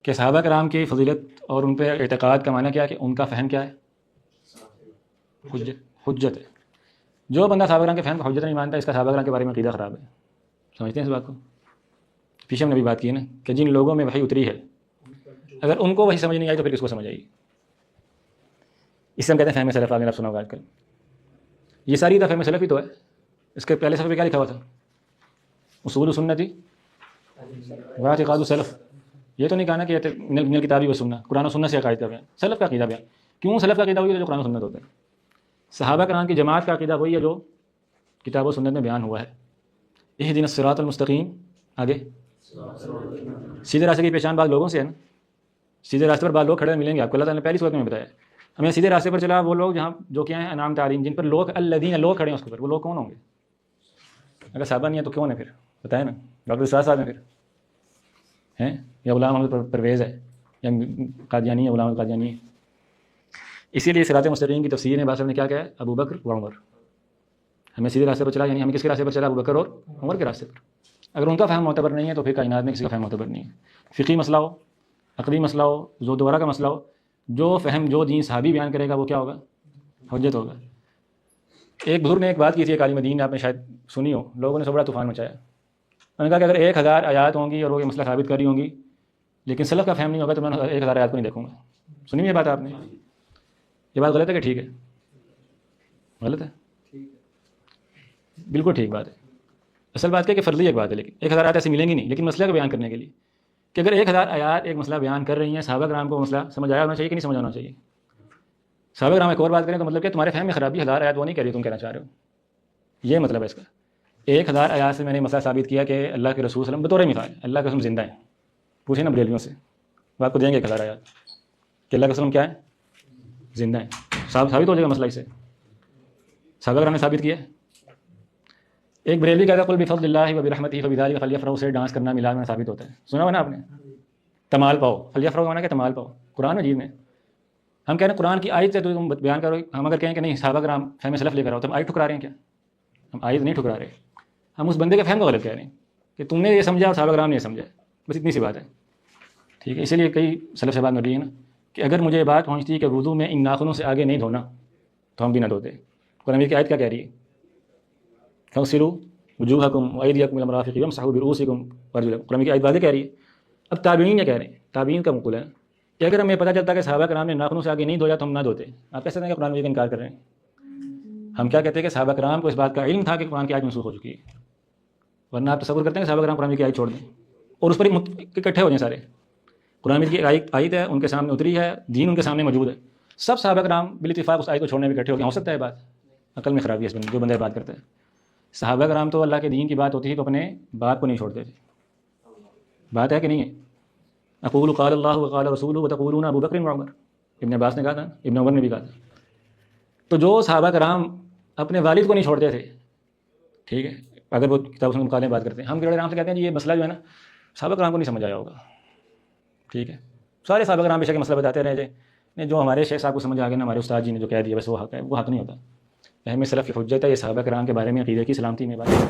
کہ صحابہ کرام کی فضیلت اور ان پہ اعتقاد کا معنی کیا ہے کہ ان کا فہم کیا ہے؟ حجت ہے. جو بندہ صحابہ کرام کے فہم کو حجت نہیں مانتا، اس کا صحابہ کرام کے بارے میں عقیدہ خراب ہے. سمجھتے ہیں اس بات کو؟ پیچھے ہم نے بھی بات کی ہے نا کہ جن لوگوں میں وحی اتری ہے اگر ان کو وحی سمجھ نہیں آئی تو پھر کس کو سمجھ آئی؟ اس سے ہم کہتے ہیں فہم سلف. آپ نے سنا ہوگا آج کل یہ ساری فہم سلف ہی تو ہے. اس کے پہلے صفحے پہ کیا لکھا ہوا تھا؟ اصول سنتی واعتقاد سلف. یہ تو نہیں کہا نا کہ من الکتاب و سنہ، قرآن و سنت سے عقائد کا بیان. سلف کا عقیدہ بیان. کیوں سلف کا عقیدہ وہی ہے جو قرآن و سنت ہوتا ہے. صحابہ کرام کی جماعت کا عقیدہ وہی ہے جو کتاب و سنت میں بیان ہوا ہے. اہدنا الصراط المستقیم. آگے سیدھے راستے کی پہچان بعض لوگوں سے ہے نا. سیدھے راستے پر بعض لوگ کھڑے ملیں گے آپ کو. اللہ تعالیٰ نے پہلی صورت میں بتایا ہمیں سیدھے راستے پر چلا وہ لوگ جہاں جو کیا ہیں انعام تعلیم، جن پر لوگ الذین لوگ کھڑے ہیں اس کے اوپر. وہ لوگ کون ہوں گے؟ اگر صحابہ نہیں ہے تو کون ہے پھر؟ بتائیں نا. ڈاکٹر اسرار صاحب ہیں پھر ہیں، یا غلام احمد پرویز ہے، یا قادیانی ہے، غلام احمد قادیانی ہے. اسی لیے صراط مستقیم کی تفسیر میں بادشاہ نے کیا کہا ہے؟ ابو بکر و عمر. ہمیں سیدھے راستے پر چلا، یعنی ہمیں کس کے راستے پر چلا؟ ابو بکر اور عمر کے راستے پر. اگر ان کا فہم معتبر نہیں ہے تو پھر کائنات میں کسی کا فہم معتبر نہیں ہے. فقہی مسئلہ ہو، عقلی مسئلہ ہو، زو دوبارہ کا مسئلہ ہو، جو فہم جو دین صحابی بیان کرے گا وہ کیا ہوگا؟ حجت ہوگا. ایک بزرگ نے ایک بات کی تھی، ایک عالم دین نے، آپ نے شاید سنی ہو. لوگوں نے سب بڑا طوفان مچایا. انہوں نے کہا کہ اگر 1000 آیات ہوں گی اور وہ یہ مسئلہ ثابت کر رہی ہوں گی لیکن سلف کا فہم نہیں ہوگا تو میں 1000 آیات کو نہیں دیکھوں گا. سنی یہ بات آپ نے؟ یہ بات غلط ہے کہ ٹھیک ہے؟ غلط ہے. بالکل ٹھیک بات ہے. اصل بات کیا کہ فرضی ایک بات ہے، لیکن 1000 آیات ایسی ملیں گی نہیں. لیکن مسئلہ کو بیان کرنے کے لیے کہ اگر 1000 آیات ایک مسئلہ بیان کر رہی ہیں، صحابہ کرام کو مسئلہ سمجھ آیا ہونا چاہیے کہ نہیں سمجھ آنا چاہیے؟ صحابہ کرام ایک اور بات کریں تو مطلب کہ تمہارے فہم میں خرابی 1000 آیات وہ نہیں کہہ رہی، تم کہنا چاہ رہے ہو. یہ مطلب ہے اس کا. 1000 آیات سے میں نے مسئلہ ثابت کیا کہ اللہ کے رسول صلی اللہ علیہ وسلم بطور مثال اللہ کے رسول زندہ ہیں. پوچھیں نا بریلویوں سے، وہ آپ کو دیں گے 1000 آیات کہ اللہ کے رسول کیا ہے؟ زندہ ہیں. ثابت ہو جائے گا مسئلہ. اسے صحابہ کرام نے ثابت کیا ہے. ایک بریلوی کہتا ہے قل بفضل اللہ و برحمتہ فبذلک فلیفرحوا، سے ڈانس کرنا میلاد میں ثابت ہوتا ہے. سنا ہوا نا آپ نے؟ تمال پاؤ. فلیفرحوا کا معنی کہ تمال پاؤ. قرآن مجید میں ہم کہہ رہے ہیں قرآن کی آیت سے تو تم بیان کرو. ہم اگر کہیں کہ نہیں صحابہ کرام فہم سلف لے کر آؤ تو ہم آیت ٹھکرا رہے ہیں کیا؟ ہم آیت نہیں ٹھکرا رہے، ہم اس بندے کے فہم کو غلط کہہ رہے ہیں کہ تم نے یہ سمجھا اور صحابہ کرام نے یہ سمجھا. بس اتنی سی بات ہے. ٹھیک ہے. اسی لیے کئی سلف سے بات مر رہی ہے نا کہ اگر مجھے بات پہنچتی ہے کہ وضو میں ان ناخنوں سے آگے نہیں دھونا تو ہم بھی نہ دھوتے. قرآن کی آیت کیا کہہ رہی ہے؟ فاغسلوا وجوہکم وایدیکم الی المرافق وامسحوا برؤوسکم وارجلکم. قرآن کی آیت واضح کہہ رہی ہے. اب تابعین کیا کہہ رہے ہیں؟ تابعین کا مقولہ ہے کہ اگر ہمیں پتہ چلتا کہ صحابہ کرام نے ناخنوں سے آگے نہیں دھویا تو ہم نہ دھوتے. آپ کیسے ہیں کہ قرآن مجید کا انکار کر رہے ہیں؟ ہم کیا کہتے ہیں کہ صحابہ کرام کو اس بات کا علم تھا کہ قرآن کی آیت منسوخ ہو چکی ہے، ورنہ آپ تصور کرتے ہیں کہ صحابہ کرام قرآن کی آیت چھوڑ دیں اور اس پر اکٹھے ہو جائیں سارے. قرآن کی آیت ہے، ان کے سامنے اتری ہے، دین ان کے سامنے موجود ہے، سب صحابہ کرام بالاتفاق اس آیت کو چھوڑنے میں اکٹھے ہو گئے. ہو سکتا ہے بات؟ عقل میں خرابی ہے جو بندہ بات کرتا ہے. صحابہ کرام تو اللہ کے دین کی بات ہوتی ہے تو اپنے باپ کو نہیں چھوڑتے تھے. بات ہے کہ نہیں ہے؟ اقول قال اللہ وقال رسول وتقولون ابو بکر وعمر. ابن عباس نے کہا تھا، ابن عمر نے بھی کہا تھا. تو جو صحابہ کرام اپنے والد کو نہیں چھوڑتے تھے، ٹھیک ہے، اگر وہ کتاب سنت مقالے میں بات کرتے ہیں، ہم بڑے آرام سے کہتے ہیں جی یہ مسئلہ جو ہے نا صحابہ کرام کو نہیں سمجھ آیا ہوگا. ٹھیک ہے، سارے صحابہ کرام بے شک مسئلہ بتاتے رہے جائے، جو ہمارے شیخ صاحب کو سمجھ آ گیا نا، ہمارے استاد جی نے جو کہہ دیا بس وہ حق ہے. وہ حق نہیں ہوتا. اہم سلف کی حجت ہے. یہ صحابہ کرام کے بارے میں عقیدے کی سلامتی میں بات ہے.